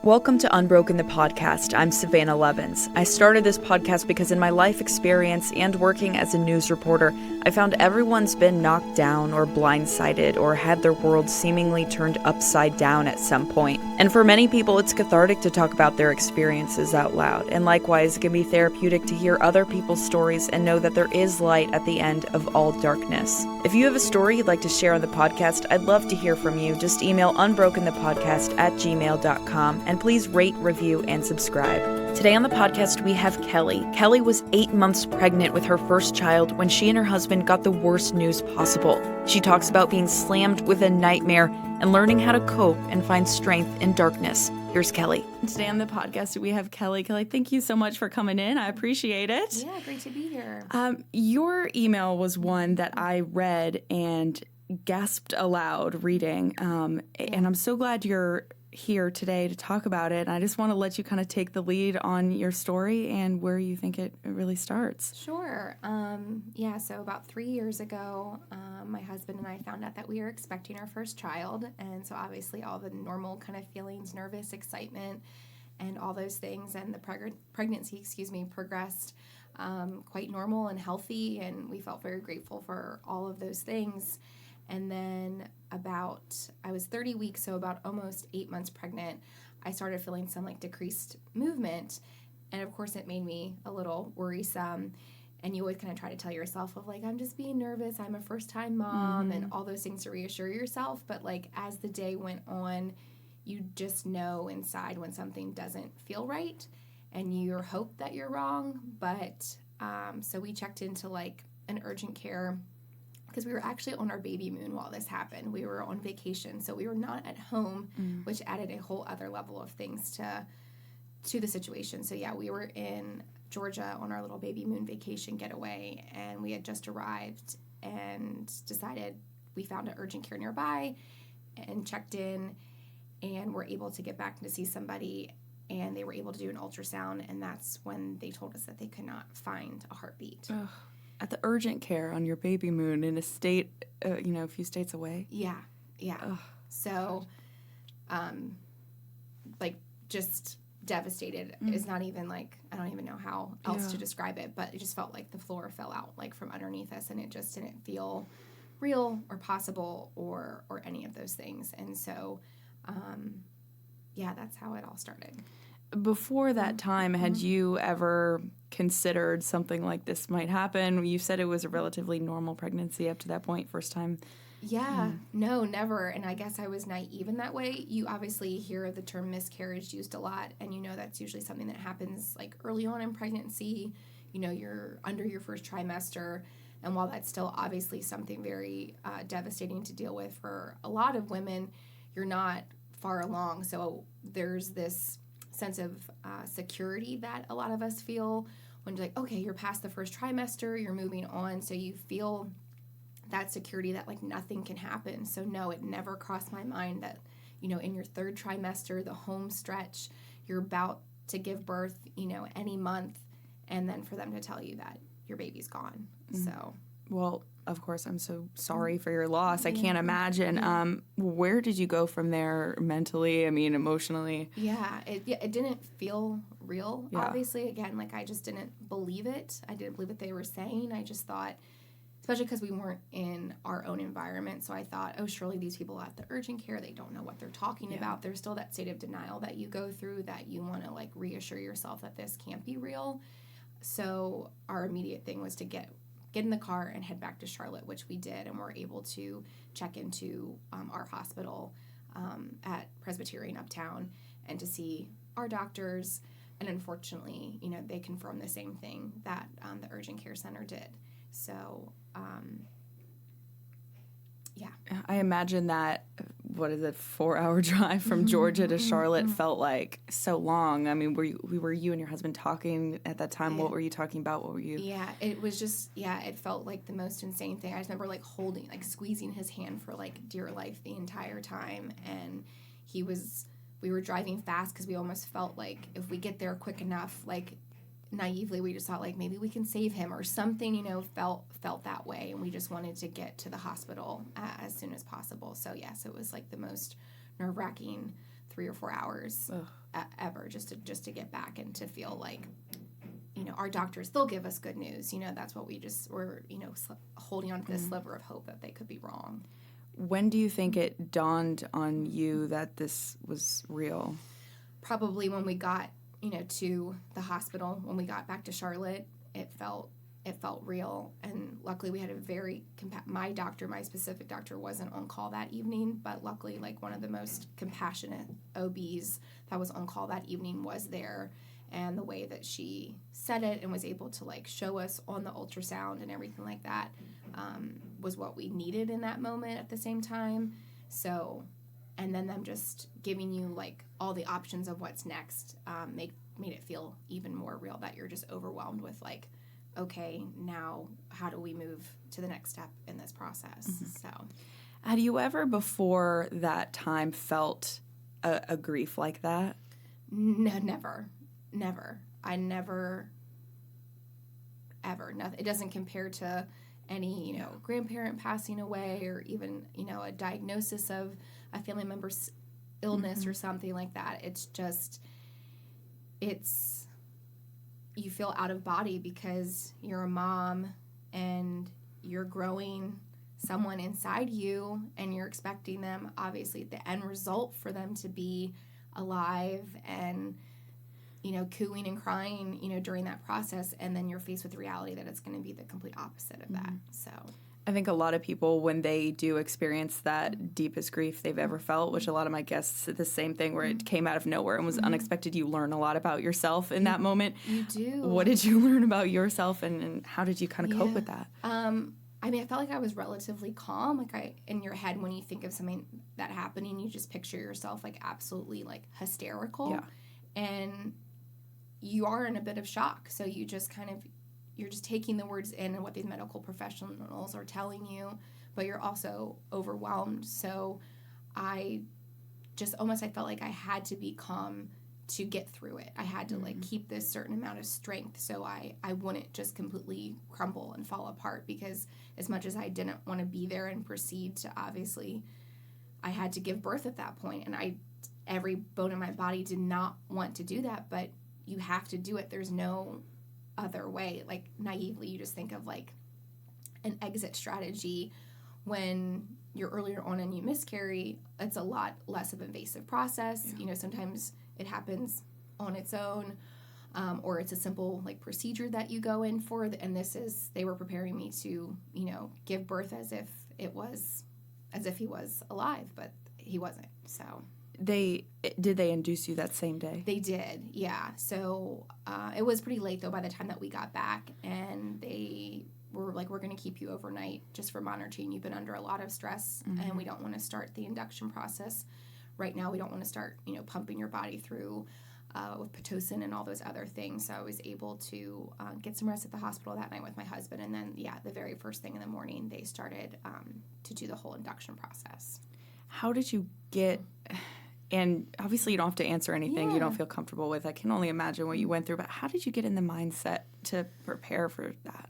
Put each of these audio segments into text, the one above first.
Welcome to Unbroken the podcast. I'm Savannah Levins. I started this podcast because in my life experience and working as a news reporter, I found everyone's been knocked down or blindsided or had their world seemingly turned upside down at some point. And for many people, it's cathartic to talk about their experiences out loud. And likewise, it can be therapeutic to hear other people's stories and know that there is light at the end of all darkness. If you have a story you'd like to share on the podcast, I'd love to hear from you. Just email unbrokenthepodcast@gmail.com and please rate, review, and subscribe. Today on the podcast, we have Kelley. Kelley was 8 months pregnant with her first child when she and her husband got the worst news possible. She talks about being slammed with a nightmare and learning how to cope and find strength in darkness. Here's Kelley. Today on the podcast, we have Kelley. Kelley, thank you so much for coming in. I appreciate it. Yeah, great to be here. Your email was one that I read and gasped aloud reading, and I'm so glad you're here today to talk about it. And I just want to let you kind of take the lead on your story and where you think it really starts. Sure. So about 3 years ago, my husband and I found out that we were expecting our first child. And so obviously all the normal kind of feelings, nervous, excitement, and all those things. And the pregnancy progressed quite normal and healthy. And we felt very grateful for all of those things. And then I was 30 weeks, so about almost 8 months pregnant, I started feeling some decreased movement. And of course it made me a little worrisome. And you always kind of try to tell yourself of I'm just being nervous, I'm a first time mom, and all those things to reassure yourself. But as the day went on, you just know inside when something doesn't feel right and you hope that you're wrong. But so we checked into an urgent care, because we were actually on our baby moon while this happened. We were on vacation, so we were not at home, which added a whole other level of things to the situation. So yeah, we were in Georgia on our little baby moon vacation getaway, and we had just arrived and decided we found an urgent care nearby and checked in and were able to get back to see somebody, and they were able to do an ultrasound, and that's when they told us that they could not find a heartbeat. Ugh. At the urgent care on your baby moon in a state, a few states away? Yeah. Ugh. So, just devastated is not even I don't even know how else to describe it, but it just felt like the floor fell out from underneath us, and it just didn't feel real or possible or any of those things. And so, that's how it all started. Before that time, had you ever considered something like this might happen? You said it was a relatively normal pregnancy up to that point, first time. Yeah, no, never. And I guess I was naive in that way. You obviously hear the term miscarriage used a lot, and that's usually something that happens early on in pregnancy. You're under your first trimester, and while that's still obviously something very devastating to deal with for a lot of women, you're not far along. So there's this sense of security that a lot of us feel when you're okay, you're past the first trimester, you're moving on, so you feel that security that nothing can happen. So no, it never crossed my mind that in your third trimester, the home stretch, you're about to give birth any month, and then for them to tell you that your baby's gone. So well, of course, I'm so sorry for your loss. I can't imagine. Where did you go from there mentally? Emotionally? Yeah, it didn't feel real, obviously. Again, I just didn't believe it. I didn't believe what they were saying. I just thought, especially because we weren't in our own environment, so I thought, oh, surely these people at the urgent care, they don't know what they're talking about. There's still that state of denial that you go through, that you want to reassure yourself that this can't be real. So our immediate thing was to get in the car and head back to Charlotte, which we did, and were able to check into our hospital at Presbyterian Uptown and to see our doctors. And unfortunately, they confirmed the same thing that the urgent care center did. So, I imagine that, 4-hour drive from Georgia to Charlotte felt like so long. Were you and your husband talking at that time? What were you talking about? What were you? Yeah, it was just, it felt like the most insane thing. I just remember holding, squeezing his hand for dear life the entire time. And we were driving fast because we almost felt if we get there quick enough, naively we just thought maybe we can save him or something, felt that way, and we just wanted to get to the hospital as soon as possible. So yes, it was the most nerve-wracking 3 or 4 hours ever just to get back and to feel like, our doctors, they'll give us good news. That's what we're holding on to this sliver of hope that they could be wrong. When do you think it dawned on you that this was real? Probably when we got, to the hospital, when we got back to Charlotte, it felt real. And luckily we had my specific doctor wasn't on call that evening, but luckily like one of the most compassionate OBs that was on call that evening was there. And the way that she said it and was able to like show us on the ultrasound and everything like that was what we needed in that moment at the same time. So, and then them just giving you like all the options of what's next made it feel even more real, that you're just overwhelmed with like, okay, now how do we move to the next step in this process? So, had you ever before that time felt a grief like that? No, never. I never, ever. Nothing. It doesn't compare to any, grandparent passing away or even, a diagnosis of a family member's illness or something like that. It's just, you feel out of body because you're a mom and you're growing someone inside you and you're expecting them, obviously, the end result for them to be alive and cooing and crying, during that process, and then you're faced with the reality that it's going to be the complete opposite of that. So I think a lot of people, when they do experience that deepest grief they've ever felt, which a lot of my guests said the same thing, where it came out of nowhere and was unexpected, you learn a lot about yourself in that moment. You do. What did you learn about yourself, and how did you kind of cope with that? I felt like I was relatively calm. Like in your head, when you think of something that happening, you just picture yourself like absolutely like hysterical. Yeah. And you are in a bit of shock. So you just you're just taking the words in and what these medical professionals are telling you, but you're also overwhelmed. So I felt like I had to be calm to get through it. I had to like keep this certain amount of strength so I wouldn't just completely crumble and fall apart, because as much as I didn't want to be there and proceed to, obviously, I had to give birth at that point, and every bone in my body did not want to do that, but you have to do it. There's no other way. Like naively, you just think of like an exit strategy when you're earlier on and you miscarry. It's a lot less of an invasive process. Yeah. Sometimes it happens on its own, or it's a simple like procedure that you go in for. And they were preparing me to, give birth as if he was alive, but he wasn't. So did they induce you that same day? they did, yeah. So it was pretty late though by the time that we got back, and they were like, we're going to keep you overnight just for monitoring. You've been under a lot of stress, and we don't want to start the induction process right now. We don't want to start, pumping your body through with Pitocin and all those other things. So I was able to get some rest at the hospital that night with my husband. And then, the very first thing in the morning, they started to do the whole induction process. How did you get... And obviously you don't have to answer anything you don't feel comfortable with. I can only imagine what you went through. But how did you get in the mindset to prepare for that?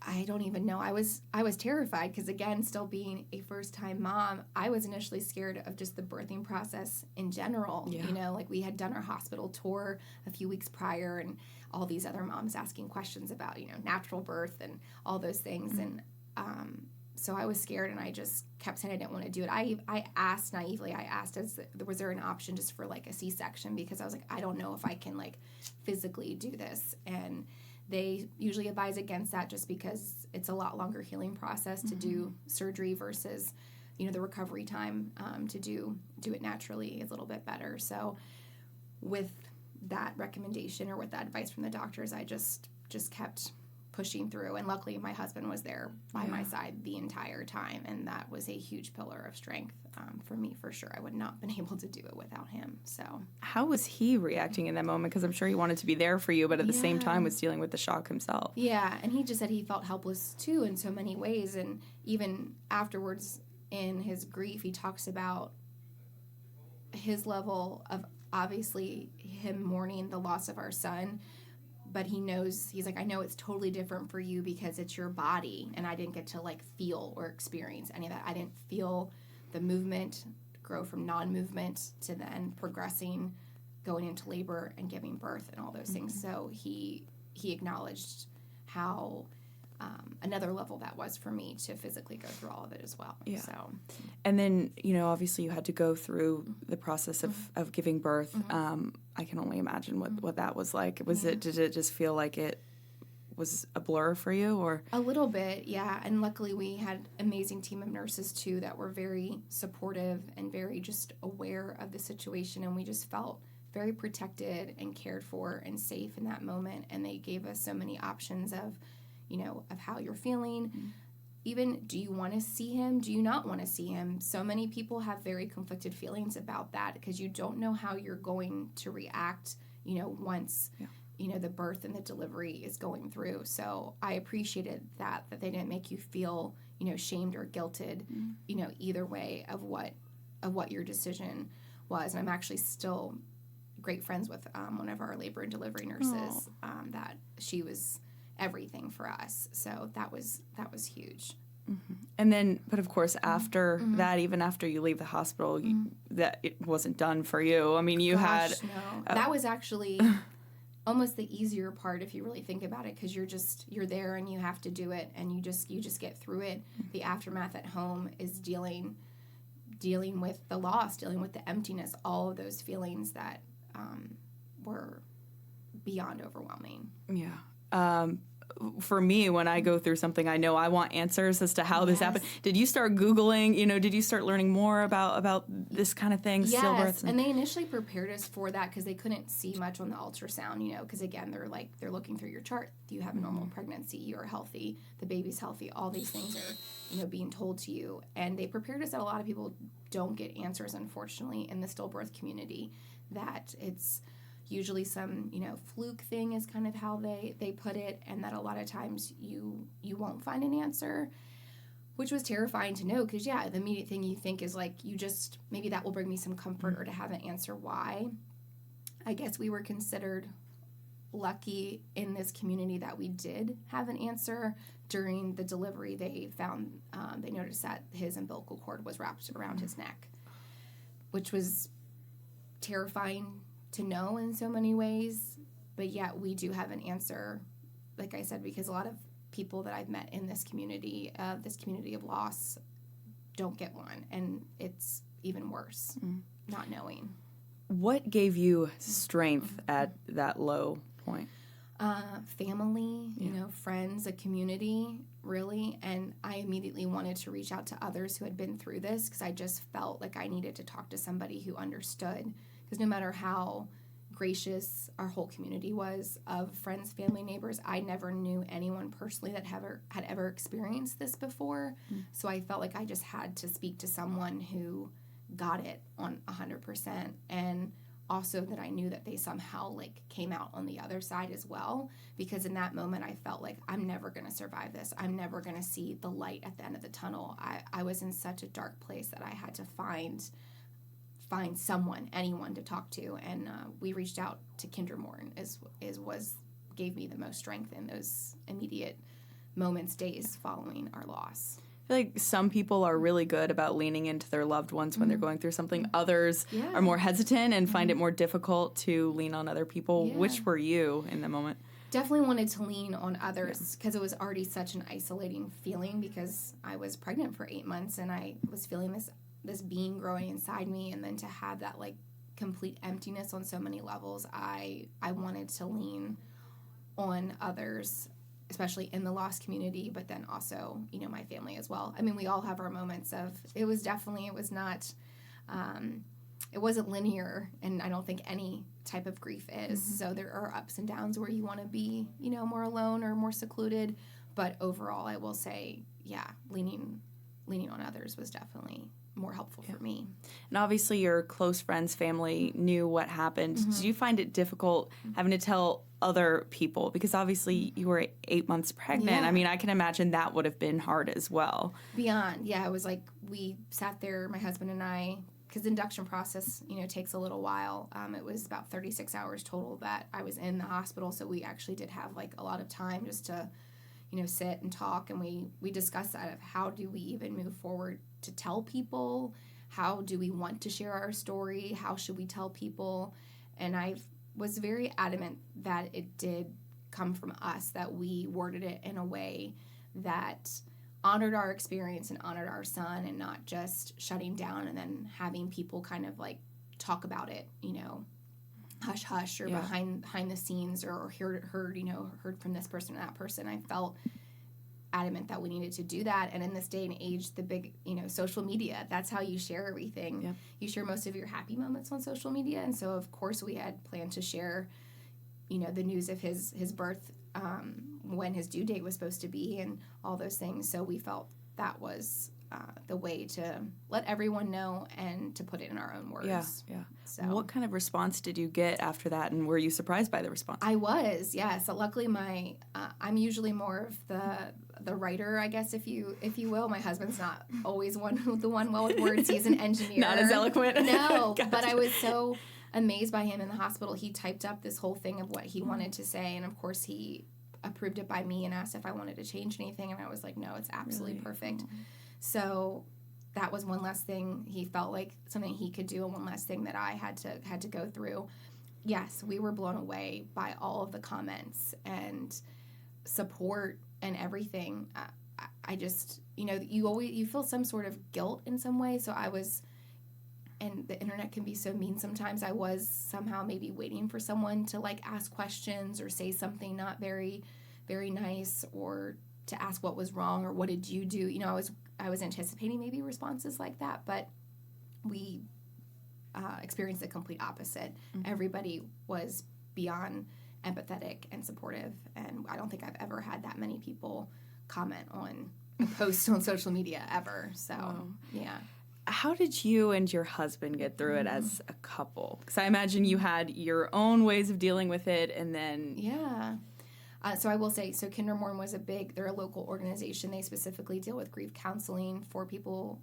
I don't even know. I was terrified because, again, still being a first-time mom, I was initially scared of just the birthing process in general. Yeah. Like we had done our hospital tour a few weeks prior, and all these other moms asking questions about, natural birth and all those things. And so I was scared, and I just kept saying I didn't want to do it. I asked naively, was there an option just for like a C-section? Because I was like, I don't know if I can like physically do this. And they usually advise against that just because it's a lot longer healing process to do surgery versus, the recovery time to do it naturally is a little bit better. So with that recommendation or with that advice from the doctors, I just kept pushing through. And luckily my husband was there by my side the entire time, and that was a huge pillar of strength for me, for sure. I would not have been able to do it without him. So how was he reacting in that moment? Because I'm sure he wanted to be there for you, but at the same time was dealing with the shock himself. Yeah, and he just said he felt helpless too in so many ways. And even afterwards in his grief, he talks about his level of, obviously, him mourning the loss of our son. But he's like, I know it's totally different for you because it's your body, and I didn't get to like feel or experience any of that. I didn't feel the movement grow from non-movement to then progressing, going into labor and giving birth and all those things. So he acknowledged how another level that was for me to physically go through all of it as well. Yeah. So, and then, obviously you had to go through the process of giving birth. I can only imagine what that was like. Did it just feel like it was a blur for you, or? A little bit, yeah. And luckily we had an amazing team of nurses too that were very supportive and very just aware of the situation, and we just felt very protected and cared for and safe in that moment. And they gave us so many options of how you're feeling. Even, do you want to see him? Do you not want to see him? So many people have very conflicted feelings about that because you don't know how you're going to react, once, the birth and the delivery is going through. So I appreciated that they didn't make you feel, shamed or guilted, either way of what your decision was. And I'm actually still great friends with one of our labor and delivery nurses, that she was everything for us. So that was huge. And then, but of course, after that, even after you leave the hospital, that it wasn't done for you. I mean, no. That was actually almost the easier part if you really think about it, because you're there and you have to do it, and you just get through it. The aftermath at home is dealing with the loss, dealing with the emptiness, all of those feelings that were beyond overwhelming. Yeah. For me, when I go through something, I know I want answers as to how this happened. Did you start Googling, did you start learning more about this kind of thing? Yes, stillbirths? And they initially prepared us for that because they couldn't see much on the ultrasound, because again, they're looking through your chart. You have a normal pregnancy, you're healthy, the baby's healthy, all these things are, being told to you. And they prepared us that a lot of people don't get answers, unfortunately, in the stillbirth community, that it's usually some, fluke thing is kind of how they put it, and that a lot of times you won't find an answer, which was terrifying to know because, the immediate thing you think is like, maybe that will bring me some comfort or to have an answer why. I guess we were considered lucky in this community that we did have an answer. During the delivery, they found, they noticed that his umbilical cord was wrapped around his neck, which was terrifying to know in so many ways, but yet we do have an answer, like I said, because a lot of people that I've met in this community of loss, don't get one, and it's even worse, not knowing. What gave you strength at that low point? Family, friends, a community, really, and I immediately wanted to reach out to others who had been through this because I just felt like I needed to talk to somebody who understood. Because no matter how gracious our whole community was of friends, family, neighbors, I never knew anyone personally that had ever experienced this before. So I felt like I just had to speak to someone who got it on 100%, and also that I knew that they somehow came out on the other side as well, because in that moment I felt like I'm never going to survive this. I'm never going to see the light at the end of the tunnel. I was in such a dark place that I had to find anyone to talk to, and we reached out to Kinder Morton gave me the most strength in those immediate moments, days following our loss. I feel like some people are really good about leaning into their loved ones when they're going through something. Others are more hesitant and find it more difficult to lean on other people. Which were you in the moment? Definitely wanted to lean on others because it was already such an isolating feeling, because I was pregnant for 8 months and I was feeling this being growing inside me, and then to have that complete emptiness on so many levels, I wanted to lean on others, especially in the loss community, but then also, my family as well. I mean, we all have our moments of, it wasn't linear, and I don't think any type of grief is. So there are ups and downs where you want to be, more alone or more secluded, but overall I will say, leaning on others was definitely more helpful for me. And obviously your close friends, family knew what happened. Did you find it difficult having to tell other people? Because obviously you were 8 months pregnant. Yeah. I mean, I can imagine that would have been hard as well. Beyond. Yeah, it was like we sat there, my husband and I, because the induction process, takes a little while. It was about 36 hours total that I was in the hospital, so we actually did have a lot of time just to sit and talk, and we discussed that of how do we even move forward to tell people, how do we want to share our story? How should we tell people? And I was very adamant that it did come from us, that we worded it in a way that honored our experience and honored our son, and not just shutting down and then having people kind of like talk about it, hush hush, or behind the scenes, or heard from this person or that person. I felt adamant that we needed to do that. And in this day and age, the big, social media, that's how you share everything. Yep. You share most of your happy moments on social media. And so, of course, we had planned to share, the news of his birth, when his due date was supposed to be, and all those things. So we felt that was the way to let everyone know and to put it in our own words. Yeah. So what kind of response did you get after that, and were you surprised by the response? I was, yeah. So luckily, I'm usually more of the writer, I guess, if you will. My husband's not always the one well with words. He's an engineer. Not as eloquent. No, Gotcha. But I was so amazed by him in the hospital. He typed up this whole thing of what he wanted to say, and of course he approved it by me and asked if I wanted to change anything, and I was like, no, it's absolutely perfect. So that was one less thing he felt like something he could do, and one less thing that I had to go through. Yes, we were blown away by all of the comments and support and everything. I just, you feel some sort of guilt in some way. So I was, and the internet can be so mean sometimes, I was somehow maybe waiting for someone to like ask questions or say something not very, very nice, or to ask what was wrong or what did you do. I was anticipating maybe responses like that, but we experienced the complete opposite. Mm-hmm. Everybody was beyond empathetic and supportive, and I don't think I've ever had that many people comment on a post on social media ever. So, yeah. How did you and your husband get through it as a couple? Because I imagine you had your own ways of dealing with it, and then... Yeah. So I will say, Kinder Morn was they're a local organization. They specifically deal with grief counseling for people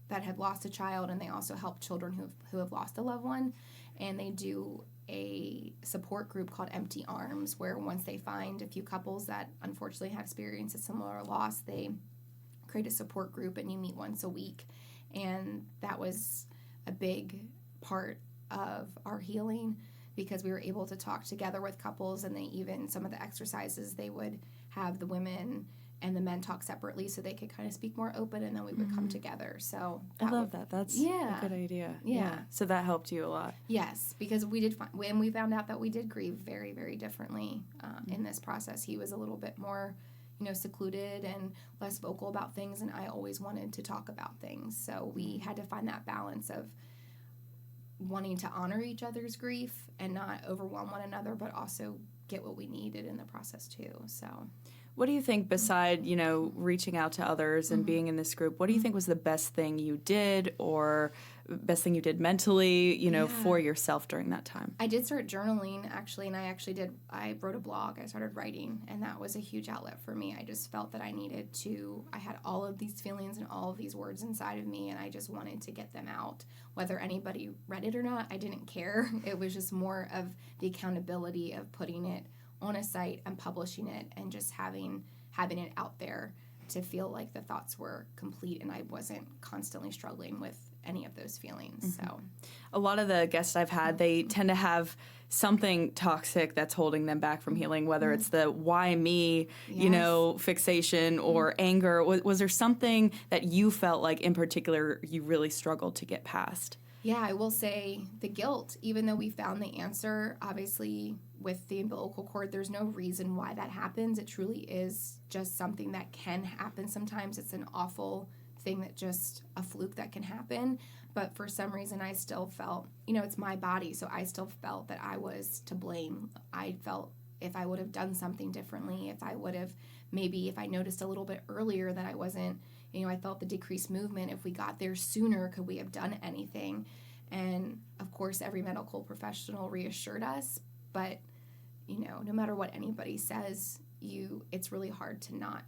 that have lost a child, and they also help children who have lost a loved one. And they do a support group called Empty Arms, where once they find a few couples that unfortunately have experienced a similar loss, they create a support group, and you meet once a week. And that was a big part of our healing, because we were able to talk together with couples, and some of the exercises, they would have the women and the men talk separately so they could kind of speak more open, and then we would come together. So I love that. That's a good idea. Yeah. So that helped you a lot. Yes, because when we found out that we did grieve very, very differently in this process. He was a little bit more, secluded and less vocal about things, and I always wanted to talk about things. So we had to find that balance of wanting to honor each other's grief and not overwhelm one another, but also get what we needed in the process too. So what do you think, beside, reaching out to others and being in this group, what do you think was the best thing you did, or best thing you did mentally, for yourself during that time? I did start journaling, actually, and I wrote a blog. I started writing, and that was a huge outlet for me. I just felt that I had all of these feelings and all of these words inside of me, and I just wanted to get them out. Whether anybody read it or not, I didn't care. It was just more of the accountability of putting it on a site and publishing it, and just having it out there to feel like the thoughts were complete and I wasn't constantly struggling with any of those feelings. Mm-hmm. So a lot of the guests I've had, they tend to have something toxic that's holding them back from healing, whether it's the why me, fixation, or anger. Was there something that you felt like in particular you really struggled to get past? Yeah, I will say the guilt, even though we found the answer, obviously with the umbilical cord, there's no reason why that happens. It truly is just something that can happen sometimes. It's an awful thing, that just a fluke that can happen. But for some reason, I still felt, it's my body, so I still felt that I was to blame. I felt if I would have done something differently, if I noticed a little bit earlier that I wasn't, I felt the decreased movement. If we got there sooner, could we have done anything? And of course, every medical professional reassured us, but no matter what anybody says, it's really hard to not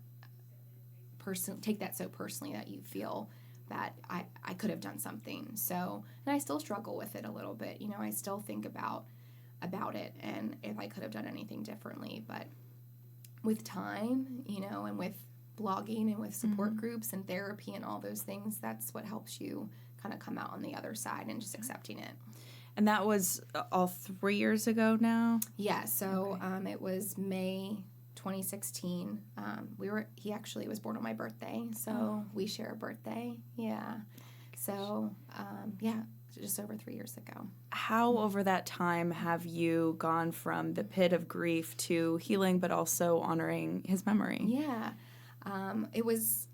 take that so personally that you feel that I could have done something. So, and I still struggle with it a little bit. I still think about it and if I could have done anything differently. But with time, and with blogging and with support groups and therapy and all those things, that's what helps you kind of come out on the other side and just accepting it. And that was all 3 years ago now? Yeah, so it was May 2016. He actually was born on my birthday, so we share a birthday. Yeah. So, just over 3 years ago. How over that time have you gone from the pit of grief to healing, but also honoring his memory? Yeah. It was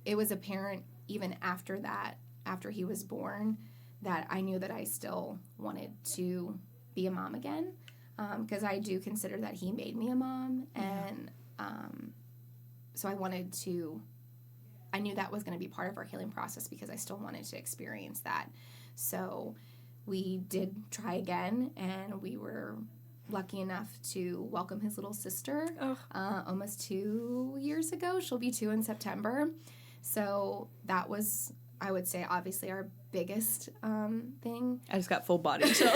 apparent even after that, after he was born, that I knew that I still wanted to be a mom again, because I do consider that he made me a mom, and so I knew that was going to be part of our healing process because I still wanted to experience that. So we did try again, and we were lucky enough to welcome his little sister almost 2 years ago. She'll be 2 in September. So that was, I would say, obviously our biggest thing. I just got full body chills.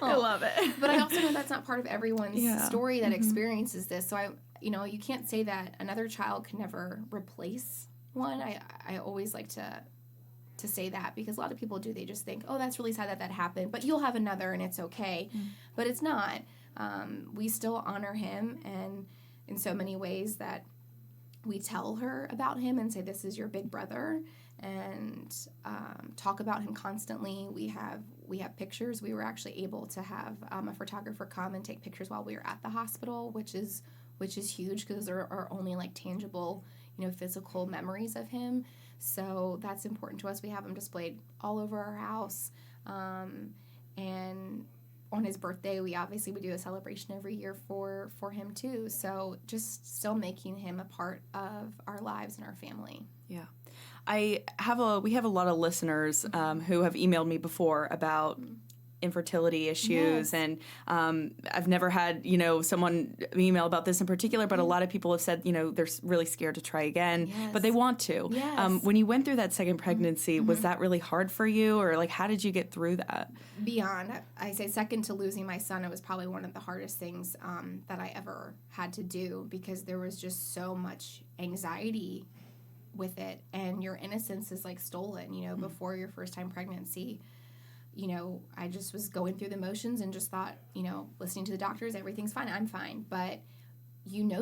I love it. But I also know that's not part of everyone's story that experiences this. So you can't say that another child can never replace one. I always like to say that, because a lot of people do. They just think, oh, that's really sad that happened, but you'll have another and it's okay. But it's not. We still honor him, and in so many ways that we tell her about him and say, this is your big brother, and talk about him constantly. We have pictures. We were actually able to have a photographer come and take pictures while we were at the hospital, which is huge, because there are only like tangible, physical memories of him. So that's important to us. We have them displayed all over our house. And on his birthday, we do a celebration every year for him too. So just still making him a part of our lives and our family. Yeah. We have a lot of listeners who have emailed me before about infertility issues, and I've never had someone email about this in particular, but a lot of people have said they're really scared to try again, but they want to. When you went through that second pregnancy, was that really hard for you, or like how did you get through that? Beyond, I say second to losing my son, it was probably one of the hardest things that I ever had to do, because there was just so much anxiety with it, and your innocence is like stolen, before your first time pregnancy. I just was going through the motions and just thought, listening to the doctors, everything's fine, I'm fine. But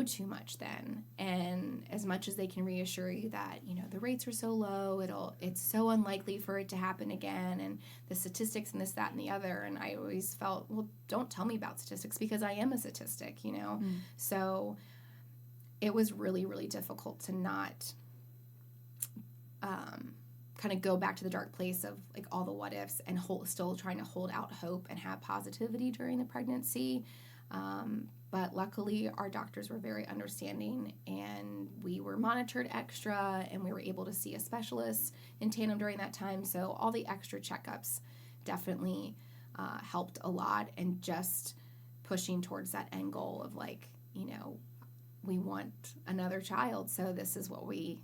too much then. And as much as they can reassure you that, the rates are so low, it's so unlikely for it to happen again, and the statistics and this, that, and the other. And I always felt, well, don't tell me about statistics, because I am a statistic, So it was really, really difficult to not kind of go back to the dark place of like all the what ifs, and still trying to hold out hope and have positivity during the pregnancy. But luckily our doctors were very understanding, and we were monitored extra, and we were able to see a specialist in tandem during that time. So all the extra checkups definitely helped a lot, and just pushing towards that end goal of like, we want another child, so this is what we,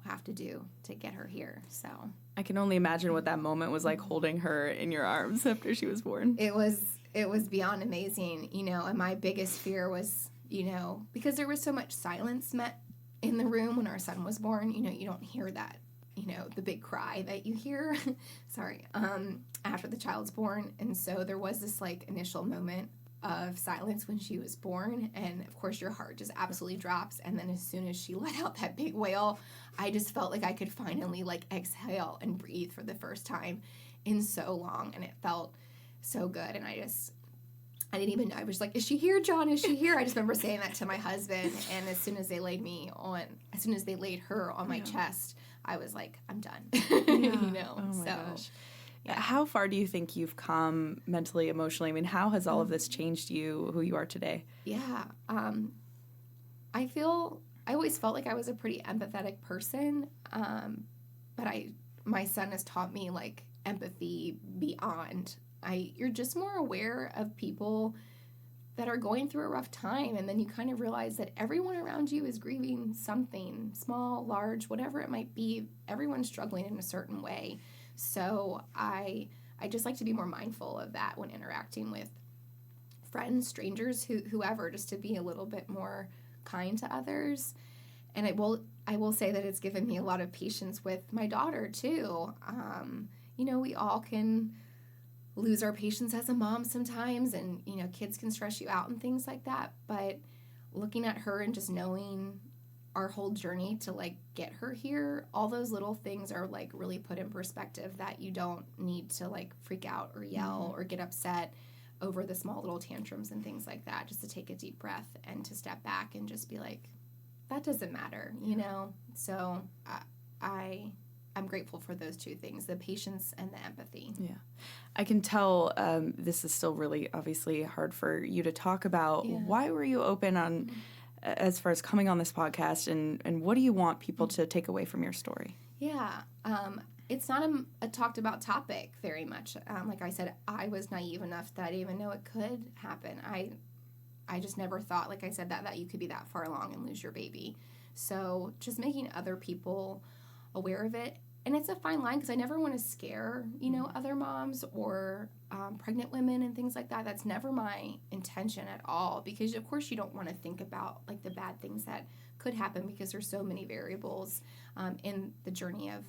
have to do to get her here. So I can only imagine what that moment was like, holding her in your arms after she was born. It was beyond amazing, and my biggest fear was, because there was so much silence met in the room when our son was born, you don't hear that, the big cry that you hear, after the child's born. And so there was this like initial moment of silence when she was born, and of course your heart just absolutely drops. And then as soon as she let out that big wail, I just felt like I could finally like exhale and breathe for the first time in so long, and it felt so good. And I didn't even know. I was like, is she here, John? Is she here? I just remember saying that to my husband, and as soon as they laid her on my chest, I was like, I'm done. Oh my gosh. Yeah. How far do you think you've come mentally, emotionally? I mean, how has all of this changed you, who you are today? Yeah. I always felt like I was a pretty empathetic person, but my son has taught me like empathy beyond. You're just more aware of people that are going through a rough time, and then you kind of realize that everyone around you is grieving something, small, large, whatever it might be. Everyone's struggling in a certain way. So I just like to be more mindful of that when interacting with friends, strangers, whoever, just to be a little bit more kind to others. And I will say that it's given me a lot of patience with my daughter too. We all can lose our patience as a mom sometimes, and, kids can stress you out and things like that. But looking at her and just knowing our whole journey to, like, get her here, all those little things are, like, really put in perspective, that you don't need to, like, freak out or yell or get upset over the small little tantrums and things like that. Just to take a deep breath and to step back and just be like, that doesn't matter, So I'm grateful for those two things, the patience and the empathy. Yeah. I can tell this is still really obviously hard for you to talk about. Yeah. Why were you open on as far as coming on this podcast, and what do you want people to take away from your story? Yeah. It's not a talked about topic very much. Like I said, I was naive enough that I didn't even know it could happen. I just never thought, like I said, that you could be that far along and lose your baby. So just making other people aware of it. And it's a fine line, because I never want to scare, other moms or pregnant women and things like that. That's never my intention at all, because, of course, you don't want to think about, like, the bad things that could happen, because there's so many variables in the journey of,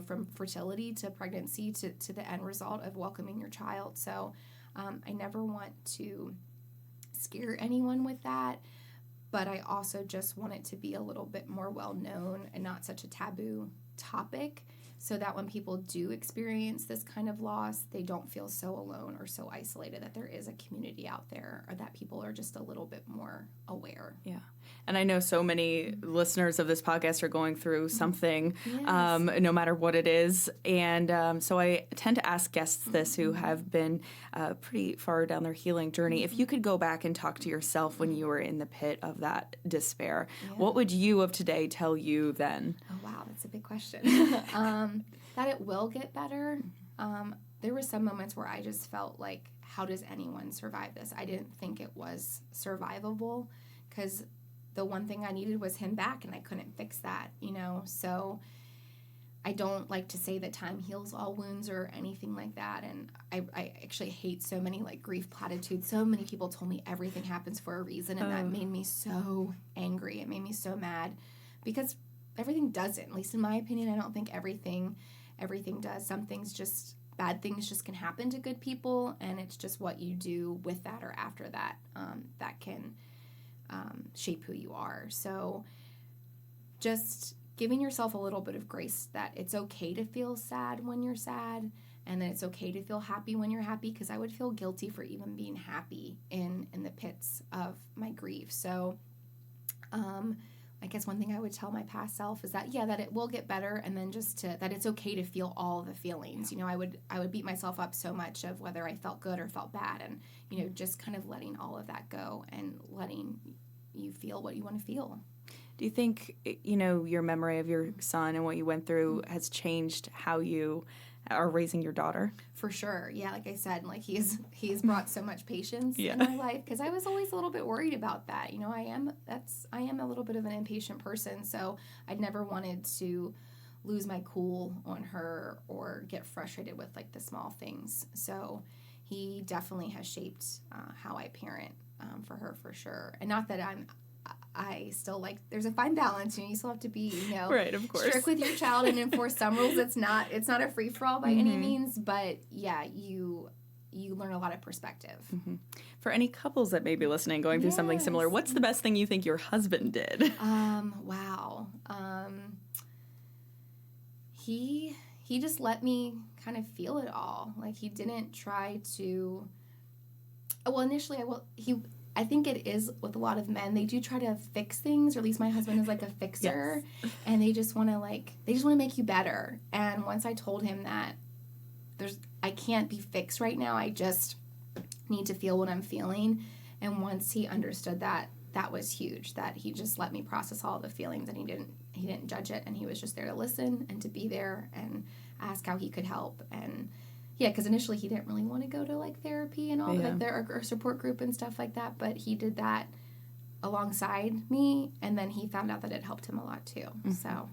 from fertility to pregnancy to the end result of welcoming your child. So I never want to scare anyone with that. But I also just want it to be a little bit more well-known and not such a taboo topic, so that when people do experience this kind of loss, they don't feel so alone or so isolated, that there is a community out there, or that people are just a little bit more aware. Yeah. And I know so many listeners of this podcast are going through something, yes. No matter what it is. And so I tend to ask guests this who have been pretty far down their healing journey. If you could go back and talk to yourself when you were in the pit of that despair, what would you of today tell you then? Oh, wow. That's a big question. That it will get better. There were some moments where I just felt like, how does anyone survive this? I didn't think it was survivable, because the one thing I needed was him back, and I couldn't fix that, So I don't like to say that time heals all wounds or anything like that. And I actually hate so many, like, grief platitudes. So many people told me everything happens for a reason, and that made me so angry. It made me so mad, because everything doesn't. At least in my opinion, I don't think everything does. Some things just, bad things just can happen to good people, and it's just what you do with that or after that that can shape who you are. So just giving yourself a little bit of grace, that it's okay to feel sad when you're sad, and that it's okay to feel happy when you're happy, because I would feel guilty for even being happy in the pits of my grief. So I guess one thing I would tell my past self is that, that it will get better, and then just that it's okay to feel all the feelings. I would beat myself up so much of whether I felt good or felt bad, and, just kind of letting all of that go and letting you feel what you want to feel. Do you think, your memory of your son and what you went through has changed how you are raising your daughter? For sure. Yeah, like I said, like he's brought so much patience in my life, because I was always a little bit worried about that. I am a little bit of an impatient person, so I'd never wanted to lose my cool on her or get frustrated with, like, the small things. So he definitely has shaped how I parent for her, for sure. And not that I still, like, there's a fine balance. You still have to be, right, of course, strict with your child and enforce some rules. It's not a free for all by any means, but you learn a lot of perspective. Mm-hmm. For any couples that may be listening, going through something similar, what's the best thing you think your husband did? Wow. He just let me kind of feel it all. Like, he didn't try to. Well, initially, I think it is with a lot of men, they do try to fix things, or at least my husband is like a fixer, and they just want to make you better. And once I told him that I can't be fixed right now, I just need to feel what I'm feeling. And once he understood that, that was huge, that he just let me process all the feelings, and he didn't judge it, and he was just there to listen and to be there and ask how he could help. And because initially he didn't really want to go to, like, therapy and all that, there or support group and stuff like that, but he did that alongside me, and then he found out that it helped him a lot too. Mm-hmm. So,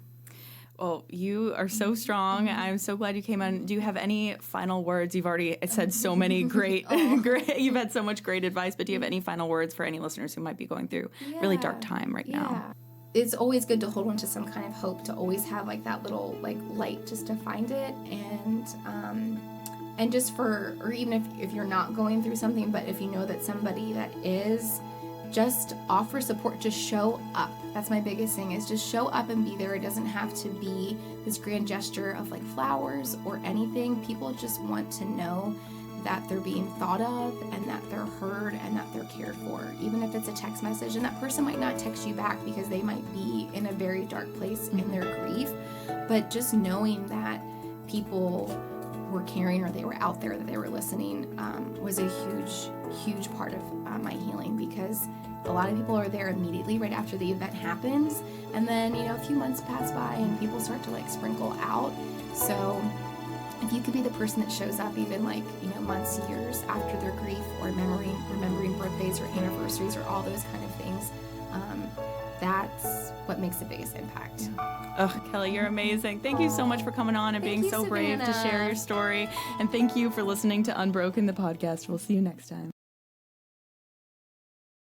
well, you are so strong. I'm so glad you came on. Do you have any final words? You've already said so many great, you've had so much great advice, but do you have any final words for any listeners who might be going through really dark time right now? it's always good to hold on to some kind of hope, to always have like that little like light just to find it. And just for, or even if you're not going through something, but if you know that somebody that is, just offer support, just show up. That's my biggest thing, is just show up and be there. It doesn't have to be this grand gesture of like flowers or anything. People just want to know that they're being thought of and that they're heard and that they're cared for, even if it's a text message. And that person might not text you back because they might be in a very dark place in their grief, but just knowing that people were caring or they were out there, that they were listening, was a huge part of my healing, because a lot of people are there immediately right after the event happens, and then a few months pass by and people start to like sprinkle out. So if you could be the person that shows up even like months, years after their grief, or remembering birthdays or anniversaries or all those kind of things, that's what makes the biggest impact. Oh, Kelley, you're amazing. Thank you so much for coming on and being so brave to share your story. And thank you for listening to Unbroken, the podcast. We'll see you next time.